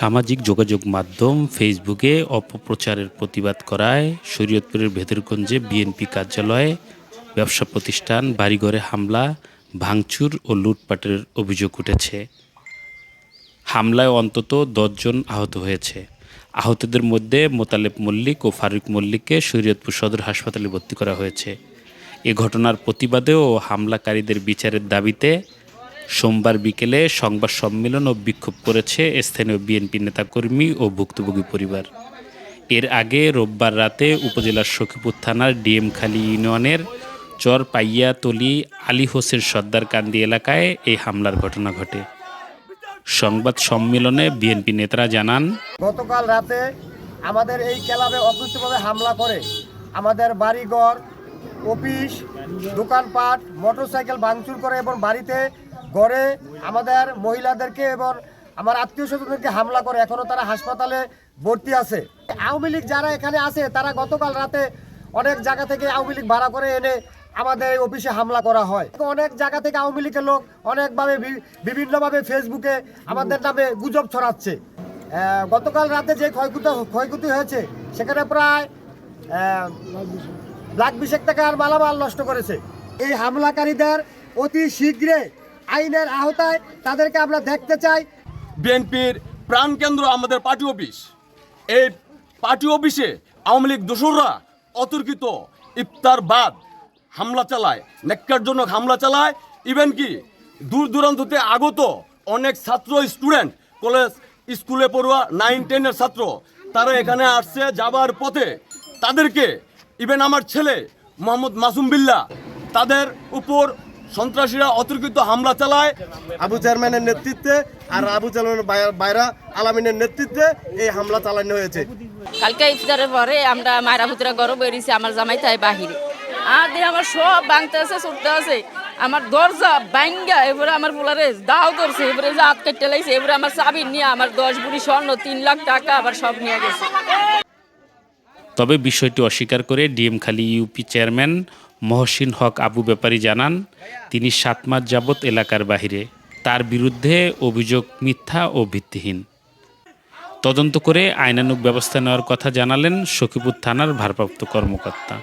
সামাজিক যোগাযোগ মাধ্যম ফেসবুকে অপপ্রচারের প্রতিবাদ করায় শরীয়তপুরের ভেদরগঞ্জে বিএনপি কার্যালয়ে, ব্যবসা প্রতিষ্ঠান, বাড়িঘরে হামলা, ভাঙচুর ও লুটপাটের অভিযোগ উঠেছে। হামলায় অন্তত ১০ জন আহত হয়েছে। আহতদের মধ্যে মোতালেব মল্লিক ও ফারুক মল্লিককে শরীয়তপুর সদর হাসপাতালে ভর্তি করা হয়েছে। এ ঘটনার প্রতিবাদে ও হামলাকারীদের বিচারের দাবিতে সোমবার বিকেলে সংবাদ সম্মেলন ও বিক্ষোভ করেছে স্থানীয় বিএনপি নেতাকর্মী ও ভুক্তভোগী পরিবার। এর আগে রোববার রাতে উপজেলার সখীপুর থানার ডিএমখালী ইউনিয়নের চর পাইয়াতলী আলী হোসেন সর্দারকান্দি এলাকায় এই হামলার ঘটনা ঘটে। সংবাদ সম্মেলনে বিএনপি নেতারা জানান, গতকাল রাতে আমাদের এই ক্লাবে অকৃতভাবে হামলা করে আমাদের বাড়িঘর, অফিস, দোকানপাট, মোটরসাইকেল ভাঙচুর করে এবং বাড়িতে ঘরে আমাদের মহিলাদেরকে এবং আমার আত্মীয় স্বজনদেরকে হামলা করে। এখনও তারা হাসপাতালে ভর্তি আছে। আওয়ামী লীগ যারা এখানে আছে তারা গতকাল রাতে অনেক জায়গা থেকে আওয়ামী লীগ ভাড়া করে এনে আমাদের অফিসে হামলা করা হয়। অনেক জায়গা থেকে আওয়ামী লীগের লোক অনেকভাবে বিভিন্নভাবে ফেসবুকে আমাদের নামে গুজব ছড়াচ্ছে। গতকাল রাতে যে ক্ষয়ক্ষতি হয়েছে সেখানে প্রায় লাখ ২০ টাকার মালামাল নষ্ট করেছে। এই হামলাকারীদের অতি শীঘ্রই আইনের আওতায় তাদেরকে আমরা দেখতে চাই। বিএনপির প্রাণকেন্দ্র আমাদের পার্টি অফিস। এই পার্টি অফিসে আওয়ামী লীগ দোসররা অতর্কিত ইফতার বাদ হামলা চালায়, ন্যাক্কারজনক হামলা চালায়। ইভেন কি দূর দূরান্ততে আগত অনেক ছাত্র, স্টুডেন্ট, কলেজ স্কুলে পড়ুয়া 9-10-এর ছাত্র, তারা এখানে আসছে যাবার পথে তাদেরকে ইভেন আমার ছেলে মোহাম্মদ মাসুম বিল্লাহ, তাদের উপর সন্ত্রাসীরা অতর্কিত হামলা চালায়। আবু চেয়ারম্যানের নেতৃত্বে আর আবু চেয়ারম্যানের বাইরা আলামিনের নেতৃত্বে এই হামলা চালানো হয়েছে। কালকে ইফতারের পরে আমরা মায়েরা ভুতরা গরম বেরিয়েছি, আমার জামাই তাই বাহিরে আর দিয়ে আমার সব ভাঙতে আছে, ছুটতে আছে। আমার দরজা ভাঙ্গা এবারে আমার পোলারে দাও করছে, এবারে যে হাত কেটে লাইছে, এবারে আমার চাবি নিয়ে আমার 10 ভরি স্বর্ণ, 3 লাখ টাকা আবার সব নিয়ে গেছে। তবে বিষয়টি অস্বীকার করে ডিএমখালী ইউপি চেয়ারম্যান মহসিন হক আবু ব্যাপারী জানান, তিনি 7 মাস যাবৎ এলাকার বাহিরে। তার বিরুদ্ধে অভিযোগ মিথ্যা ও ভিত্তিহীন। তদন্ত করে আইনানুগ ব্যবস্থা নেওয়ার কথা জানালেন সখীপুর থানার ভারপ্রাপ্ত কর্মকর্তা।